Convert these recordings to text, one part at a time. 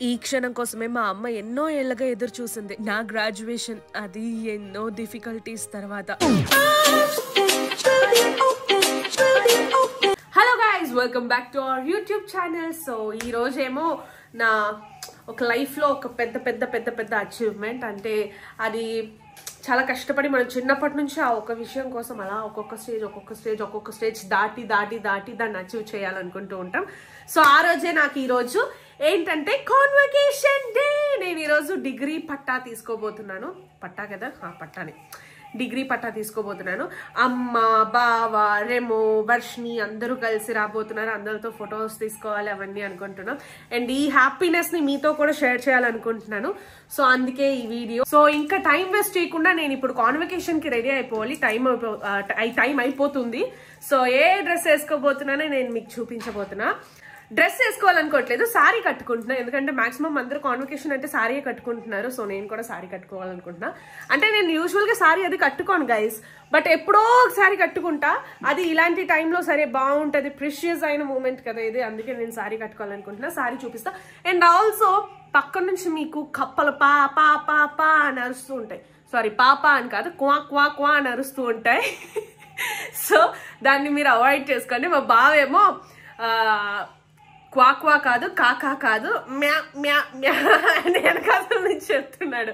ఈ క్షణం కోసమే మా అమ్మ ఎన్నో ఏళ్ళగా ఎదురు చూసింది. నా గ్రాడ్యుయేషన్, అది ఎన్నో డిఫికల్టీస్ తర్వాత. Hello guys, welcome back to our YouTube channel. So ఈ రోజేమో నా ఒక లైఫ్లో ఒక పెద్ద పెద్ద పెద్ద పెద్ద అచీవ్మెంట్. అంటే అది చాలా కష్టపడి మనం చిన్నప్పటి నుంచి ఆ ఒక విషయం కోసం అలా ఒక్కొక్క స్టేజ్ దాటి దాన్ని అచీవ్ చేయాలనుకుంటూ ఉంటాం. సో ఆ రోజే నాకు ఈరోజు ఏంటంటే కాన్వకేషన్ డే. నేను ఈరోజు డిగ్రీ పట్టా తీసుకోబోతున్నాను. పట్టా కదా, పట్టాని డిగ్రీ పట్టా తీసుకోబోతున్నాను. అమ్మ, బావ, రెమో, వర్షిని అందరూ కలిసి రాబోతున్నారు. అందరితో ఫొటోస్ తీసుకోవాలి అవన్నీ అనుకుంటున్నాం. అండ్ ఈ హ్యాపీనెస్ ని మీతో కూడా షేర్ చేయాలనుకుంటున్నాను. సో అందుకే ఈ వీడియో. సో ఇంకా టైం వేస్ట్ చేయకుండా నేను ఇప్పుడు కాన్వకేషన్ కి రెడీ అయిపోవాలి. టైం అయిపోతుంది. సో ఏ డ్రెస్ వేసుకోబోతున్నానో నేను మీకు చూపించబోతున్నా. Dress వేసుకోవాలనుకోవట్లేదు, sorry కట్టుకుంటున్నా. ఎందుకంటే మాక్సిమం అందరూ కాన్వకేషన్ అంటే సారీయే కట్టుకుంటున్నారు. సో నేను కూడా సారీ కట్టుకోవాలనుకుంటున్నా. అంటే నేను యూజువల్గా సారీ అది కట్టుకోను గైస్, బట్ ఎప్పుడో ఒకసారి కట్టుకుంటా. అది ఇలాంటి టైంలో సరే బాగుంటుంది, ప్రిషియస్ అయిన మూమెంట్ కదా ఇది. అందుకే నేను సారీ కట్టుకోవాలనుకుంటున్నా. సారీ చూపిస్తా. అండ్ ఆల్సో పక్క నుంచి మీకు కప్పలు పా పా పా పా అని అరుస్తూ ఉంటాయి. సారీ, పాపా అని కాదు, క్వా క్వా క్వా అని అరుస్తూ ఉంటాయి. సో దాన్ని మీరు అవాయిడ్ చేసుకోండి. మా బావేమో క్వాక్వా కాదు, కాకా కాదు, మ్యా మ్యా మ్యా అని వెనకాల నుంచి చెప్తున్నాడు.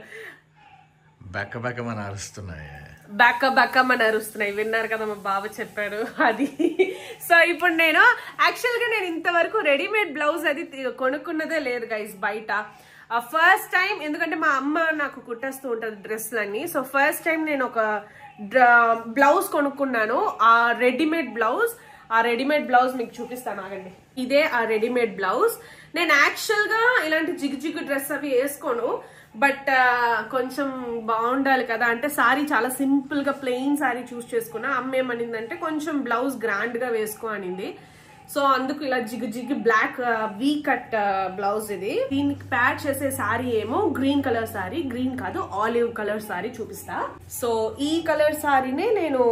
బెక్కమని అరుస్తున్నాయి, బెక్కమని అరుస్తున్నాయి. విన్నారు కదా, మా బావ చెప్పాడు అది. సో ఇప్పుడు నేను యాక్చువల్గా నేను ఇంతవరకు రెడీమేడ్ బ్లౌజ్ అది కొనుక్కున్నదే లేదు గైస్ బయట. ఫస్ట్ టైం, ఎందుకంటే మా అమ్మ నాకు కుట్టేస్తూ ఉంటుంది డ్రెస్లన్నీ. సో ఫస్ట్ టైం నేను ఒక బ్లౌజ్ కొనుక్కున్నాను, ఆ రెడీమేడ్ బ్లౌజ్ మీకు చూపిస్తాను, ఆగండి. ఇదే ఆ రెడీమేడ్ బ్లౌజ్. నేను యాక్చువల్ గా ఇలాంటి జిగు డ్రెస్ అవి వేసుకోను, బట్ కొంచెం బాగుండాలి కదా అంటే సారీ చాలా సింపుల్ గా ప్లెయిన్ సారీ చూస్ చేసుకున్నా. అమ్మ ఏమనిందంటే కొంచెం బ్లౌజ్ గ్రాండ్ గా వేసుకో అనింది. సో అందుకు ఇలా జిగు బ్లాక్ వీ కట్ బ్లౌజ్ ఇది. దీనికి ప్యాడ్ చేసే సారీ ఏమో గ్రీన్ కలర్ సారీ, గ్రీన్ కాదు ఆలివ్ కలర్ సారీ చూపిస్తా. సో ఈ కలర్ సారీనే నేను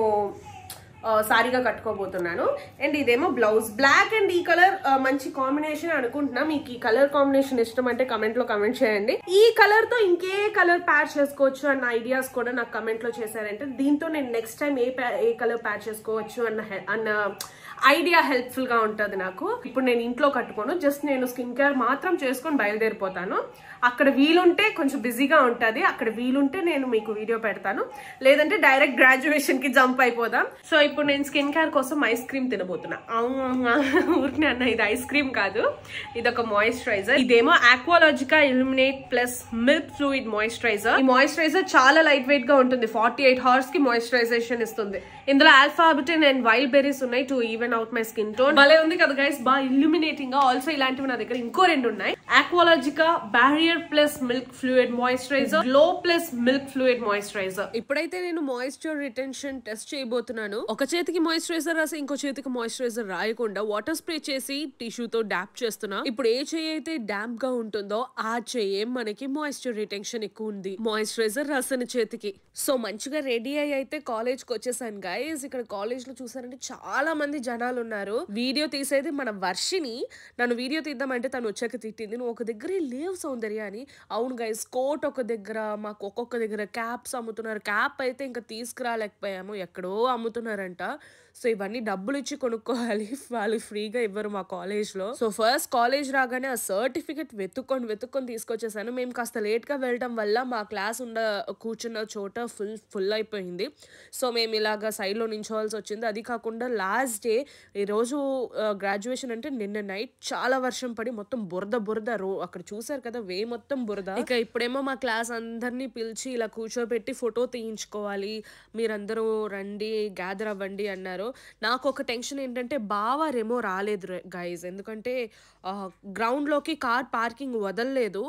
సారీగా కట్టుకోబోతున్నాను. అండ్ ఇదేమో బ్లౌజ్ బ్లాక్ అండ్ ఈ కలర్ మంచి కాంబినేషన్ అనుకుంటున్నా. మీకు ఈ కలర్ కాంబినేషన్ ఇష్టం అంటే కమెంట్ లో కమెంట్ చేయండి. ఈ కలర్ తో ఇంకే కలర్ ప్యాడ్ చేసుకోవచ్చు అన్న ఐడియాస్ కూడా నాకు కమెంట్ లో చేశారంటే దీంతో నేను నెక్స్ట్ టైం ఏ కలర్ ప్యాడ్ చేసుకోవచ్చు అన్న ఐడియా హెల్ప్ఫుల్ గా ఉంటుంది నాకు. ఇప్పుడు నేను ఇంట్లో కట్టుకోను, జస్ట్ నేను స్కిన్ కేర్ మాత్రం చేసుకొని బయలుదేరిపోతాను. అక్కడ వీలుంటే కొంచెం బిజీగా ఉంటుంది, అక్కడ వీలుంటే నేను మీకు వీడియో పెడతాను, లేదంటే డైరెక్ట్ గ్రాడ్యుయేషన్ కి జంప్ అయిపోదాం. సో ఇప్పుడు నేను స్కిన్ కేర్ కోసం ఐస్ క్రీమ్ తినబోతున్నా. ఊరికి అన్న, ఇది ఐస్ క్రీమ్ కాదు, ఇది ఒక మాయిశ్చరైజర్. ఇదేమో Aqualogica illuminate plus milk fluid moisturiser. ఈ మాయిశ్చరైజర్ చాలా లైట్ వెయిట్ గా ఉంటుంది, 48 hours కి మాయిశ్చరైజేషన్ ఇస్తుంది. ఇందులో ఆల్ఫాబెటిన్ అండ్ వైల్డ్ బెర్రీస్ ఉన్నాయి to even out my skin tone. భలే ఉంది కదా గైస్, బాగా ఇల్యూమినేటింగ్ గా. ఆల్సో ఇలాంటివి నా దగ్గర ఇంకో 2 ఉన్నాయి. Aqualogica barrier plus milk fluid moisturiser, glow plus milk fluid moisturiser. ఇప్పుడైతే నేను మాయిశ్చర్ రిటెన్షన్ టెస్ట్ చేయబోతున్నాను. ఒక చేతికి మాయిశ్చరైజర్ రాసి ఇంకో చేతికి మాయిశ్చరైజర్ రాయకుండా వాటర్ స్ప్రే చేసి టిష్యూతో డాప్ చేస్తున్నా. ఇప్పుడు ఏ చెయ్యి అయితే డాంప్ గా ఉంటుందో ఆ చెయ్యే మనకి మాయిశ్చర్ రిటెన్షన్ ఎక్కువ ఉంది మాయిశ్చరైజర్ రాసిన చేతికి. సో మంచిగా రెడీ అయితే కాలేజ్ కి వచ్చేసాను గైస్. ఇక్కడ కాలేజ్ లో చూసారంటే చాలా మంది జనాలు ఉన్నారు. వీడియో తీసేది మన వర్షిని. నన్ను వీడియో తీద్దామంటే తను వచ్చాక తిట్టింది, నువ్వు ఒక దగ్గర లేవు సౌందర్య అని. అవును గైస్, కోట్ ఒక దగ్గర, మాకు ఒక్కొక్క దగ్గర క్యాప్స్ అమ్ముతున్నారు. క్యాప్ అయితే ఇంకా తీసుకురాలేకపోయాము, ఎక్కడో అమ్ముతున్నారంట. సో ఇవన్నీ డబ్బులు ఇచ్చి కొనుక్కోవాలి, వాళ్ళు ఫ్రీగా ఇవ్వరు మా కాలేజ్ లో. సో ఫస్ట్ కాలేజ్ రాగానే ఆ సర్టిఫికెట్ వెతుక్కొని తీసుకొచ్చేసాను. మేము కాస్త లేట్ గా వెళ్ళడం వల్ల మా క్లాస్ కూర్చున్న చోట ఫుల్ అయిపోయింది. సో మేము ఇలాగా సైడ్ లో నించోవాల్సి వచ్చింది. అది కాకుండా లాస్ట్ డే, ఈ రోజు గ్రాడ్యుయేషన్ అంటే నిన్న నైట్ చాలా వర్షం పడి మొత్తం బురద అక్కడ చూసారు కదా, వే మొత్తం బురద. ఇక ఇప్పుడేమో మా క్లాస్ అందరినీ పిలిచి ఇలా కూర్చోబెట్టి ఫోటో తీయించుకోవాలి, మీరందరూ రండి, గ్యాదర్ అవ్వండి అన్నారు. నాకు ఒక టెన్షన్ ఏంటంటే బావ రెమో రాలేదు గైజ్, ఎందుకంటే గ్రౌండ్ లోకి కార్ పార్కింగ్ వదలలేదు.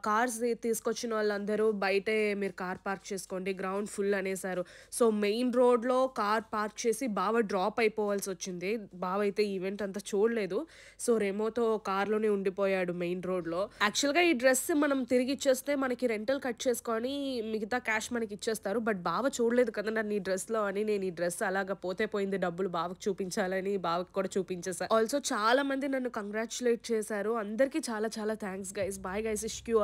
కార్స్ తీసుకొచ్చిన వాళ్ళందరూ బయటే మీరు కార్ పార్క్ చేసుకోండి, గ్రౌండ్ ఫుల్ అనేసారు. సో మెయిన్ రోడ్ లో కార్ పార్క్ చేసి బావ డ్రాప్ అయిపోవాల్సి వచ్చింది. బావ అయితే ఈవెంట్ అంతా చూడలేదు, సో రెమోతో కార్లోనే ఉండిపోయాడు మెయిన్ రోడ్ లో. యాక్చువల్ గా ఈ డ్రెస్ మనం తిరిగి ఇచ్చేస్తే మనకి రెంటల్ కట్ చేసుకొని మిగతా క్యాష్ మనకి ఇచ్చేస్తారు. బట్ బావ చూడలేదు కదా నన్ను ఈ డ్రెస్ లో అని, నేను ఈ డ్రెస్ అలాగా పోతే అయిపోయింది డబ్బులు బావకు చూపించాలని, బావకు కూడా చూపించేసా. ఆల్సో చాలా మంది నన్ను కంగ్రాచులేట్ చేశారు. అందరికీ చాలా చాలా థ్యాంక్స్ గైస్. Bye guys. ఇష్క్యూ.